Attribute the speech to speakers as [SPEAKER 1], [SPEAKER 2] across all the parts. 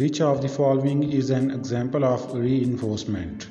[SPEAKER 1] Which of the following is an example of reinforcement؟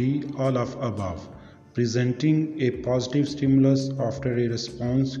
[SPEAKER 1] D, all of above۔ Presenting a positive stimulus after a response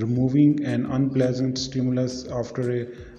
[SPEAKER 1] Removing an unpleasant stimulus after a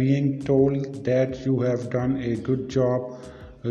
[SPEAKER 1] being told that you have done a good job۔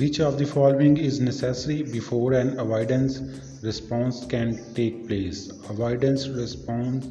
[SPEAKER 1] Which of the following is necessary before an avoidance response can take place؟ avoidance response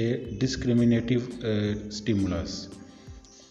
[SPEAKER 1] a discriminative stimulus۔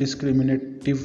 [SPEAKER 1] discriminative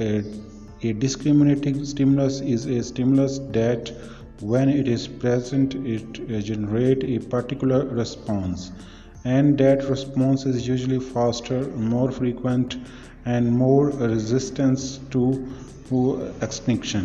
[SPEAKER 1] a discriminative stimulus is a stimulus that when it is present it generates a particular response, and that response is usually faster, more frequent and more resistant to extinction۔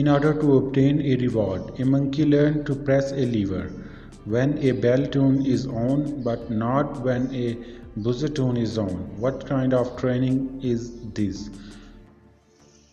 [SPEAKER 1] In order to obtain a reward, a monkey learned to press a lever when a belltone is on but not when a buzzer tone is on. What kind of training is this؟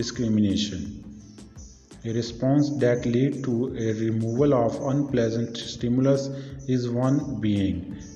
[SPEAKER 1] discrimination۔ A response that leads to a removal of unpleasant stimulus is one being۔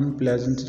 [SPEAKER 1] unpleasant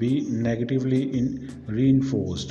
[SPEAKER 1] B, negatively reinforced۔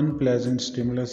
[SPEAKER 1] unpleasant stimulus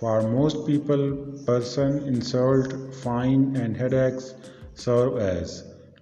[SPEAKER 1] For most people, person, insult, fine and headaches serve as۔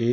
[SPEAKER 1] A,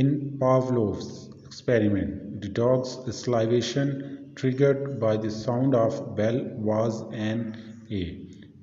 [SPEAKER 1] In Pavlov's experiment, the dog's salivation triggered by the sound of bell was an A۔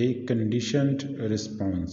[SPEAKER 1] A, conditioned response۔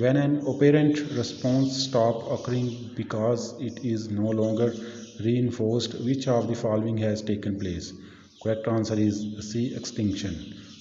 [SPEAKER 1] When an operant response stops occurring because it is no longer reinforced, which of the following has taken place؟ Correct answer is C, extinction۔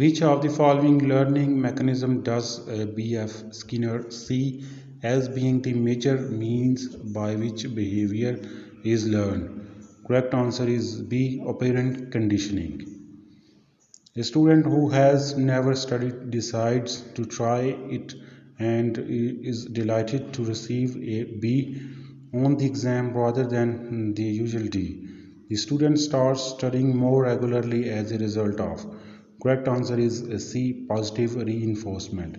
[SPEAKER 1] Which of the following learning mechanism does B.F. Skinner see as being the major means by which behavior is learned? Correct answer is B, operant conditioning۔ A student who has never studied decides to try it and is delighted to receive a B on the exam rather than the usual D. The student starts studying more regularly as a result of۔ Correct answer is C, positive reinforcement۔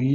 [SPEAKER 1] B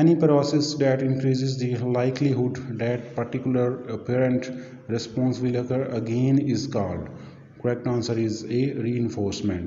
[SPEAKER 1] Any process that increases the likelihood that particular operant response will occur again is called۔ Correct answer is A, reinforcement۔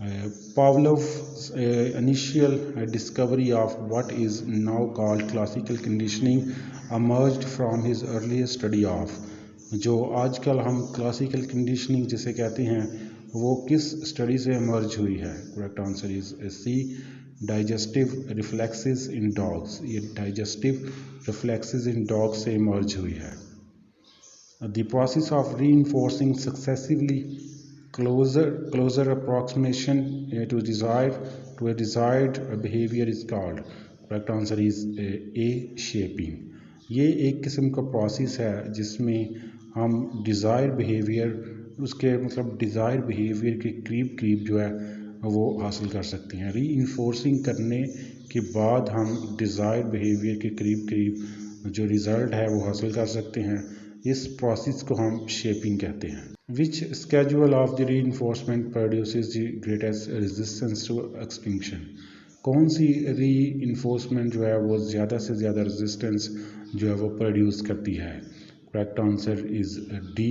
[SPEAKER 1] Pavlov's initial discovery of what is now called classical conditioning emerged from his earlier study of, जो आजकल हम classical conditioning जिसे कहते हैं वो किस study से emerge हुई है? Correct answer is C, digestive reflexes in dogs. ये डाइजेस्टिव रिफ्लेक्सेस इन डॉग्स से emerge हुई है। The process of reinforcing successively closer approximation to a desired behavior is called, correct answer is A, shaping। ये एक किस्म का process है जिसमें हम डिज़ायर बिहेवियर, उसके मतलब डिज़ायर बिहेवियर के करीब जो है वो हासिल कर सकते हैं। रीइंफोर्सिंग करने के बाद हम डिज़ायर बिहेवियर के करीब जो रिज़ल्ट है वो हासिल कर सकते हैं। इस प्रोसेस को हम शेपिंग कहते हैं। Which schedule of the reinforcement produces the greatest resistance to extinction? कौन सी reinforcement जो है वो ज़्यादा से ज़्यादा resistance जो है वो प्रोड्यूस करती है? Correct answer is D,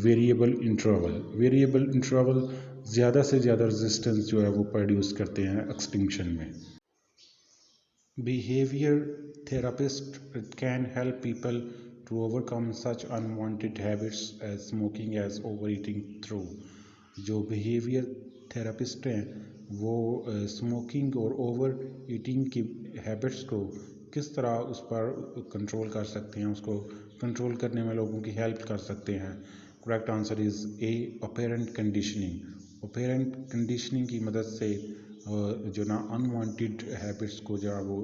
[SPEAKER 1] variable interval. Variable interval ज़्यादा से ज़्यादा रेजिस्टेंस जो है वो प्रोड्यूस करते हैं एक्सटिंक्शन में। Behaviour therapist can help people to overcome such unwanted habits as smoking as overeating through। जो बिहेवियर थेरापिस्ट हैं वो स्मोकिंग और ओवर ईटिंग की हैबिट्स को किस तरह उस पर कंट्रोल कर सकते हैं, उसको कंट्रोल करने में लोगों की हेल्प कर सकते हैं। Correct answer is A, apparent conditioning. Apparent conditioning की मदद से जो ना अनवांटेड हैबिट्स को जो है वो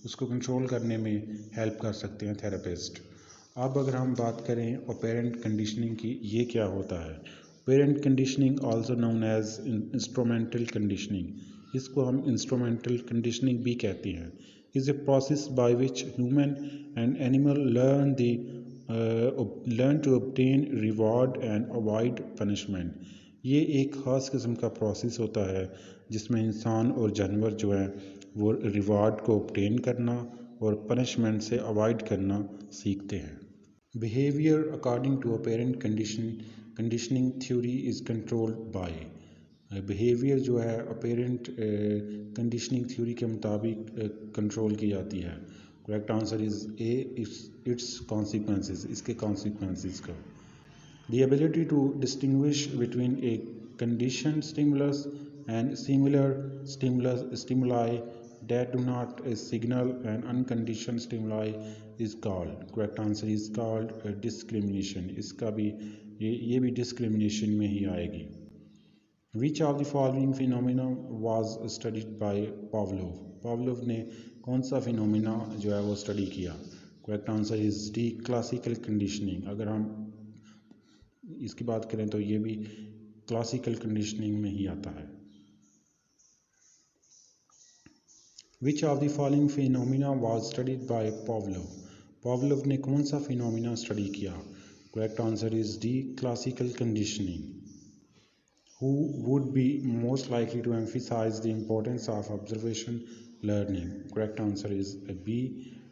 [SPEAKER 1] उसको कंट्रोल करने में हेल्प कर सकते हैं थेरापिस्ट। अब अगर हम बात करें ऑपेरेंट कंडीशनिंग की, ये क्या होता है? Operant conditioning also known as instrumental conditioning, इसको हम इंस्ट्रूमेंटल कंडीशनिंग भी कहते हैं। Is a process by which human and animal learn to obtain reward and avoid punishment. ये एक ख़ास किस्म का प्रोसेस होता है जिसमें इंसान और जानवर जो है वो रिवॉर्ड को ऑब्टेन करना और पनिशमेंट से अवॉइड करना सीखते हैं। Behaviour according to operant conditioning theory is controlled by. Behaviour जो है ऑपेरेंट कंडीशनिंग थ्योरी के मुताबिक कंट्रोल की जाती है। Correct answer is A, it's consequences, इसके कॉन्सिक्वेंसेस का। The ability to distinguish between a condition stimulus and similar stimuli that do not signal an unconditioned stimuli is called, correct answer is called discrimination। इसका भी ये भी discrimination में ही आएगी। Which of the following phenomena was studied by Pavlov? Pavlov ने कौन सा phenomena जो है वो study किया? correct answer is D, classical conditioning। अगर हम इसकी बात करें तो ये भी classical conditioning में ही आता है। Which of the following phenomena was studied by Pavlov? Pavlov ने कौन सा phenomena study किया? Correct answer is D, classical conditioning। Who would be most likely to emphasize the importance of observation learning? Correct answer is B,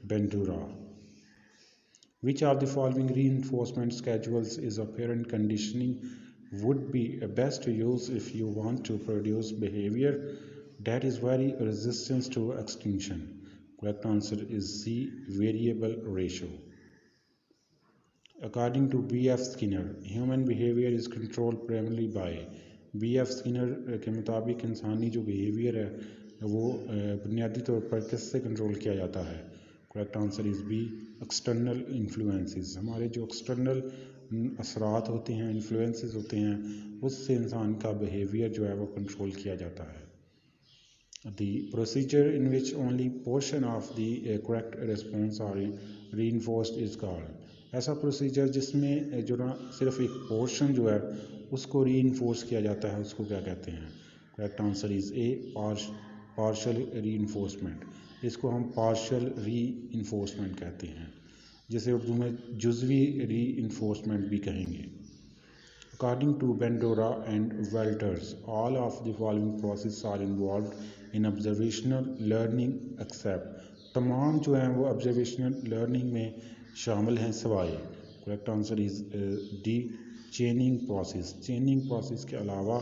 [SPEAKER 1] Bandura। Which of the following reinforcement schedules is operant conditioning would be best to use if you want to produce behavior that is very resistant to extinction? Correct answer is C, variable ratio। According to B.F. Skinner, human behavior is controlled primarily by। B.F. Skinner के मुताबिक इंसानी जो behavior है वो बुनियादी तौर पर किससे कंट्रोल किया जाता है? Correct answer is B, external influences। हमारे जो external असरात होते हैं, influences होते हैं, उससे इंसान का behavior जो है वो कंट्रोल किया जाता है। The procedure in which only portion of the correct response are reinforced is called। ऐसा प्रोसीजर जिसमें जो ना सिर्फ एक पोर्शन जो है उसको रीइंफोर्स किया जाता है उसको क्या कहते हैं? Correct answer is a, partial reinforcement. इसको हम पार्शियल रीइंफोर्समेंट कहते हैं, जिसे उर्दू में जुज़वी रीइंफोर्समेंट भी कहेंगे। According to Bandura and Walters, all of the following processes are involved in observational learning except। तमाम जो हैं वो observational learning में शामिल हैं सवाए। Correct answer is D, chaining process। chaining process के अलावा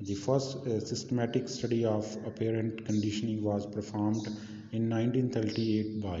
[SPEAKER 1] The first systematic study of apparent conditioning was performed in 1938 by،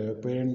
[SPEAKER 1] apparent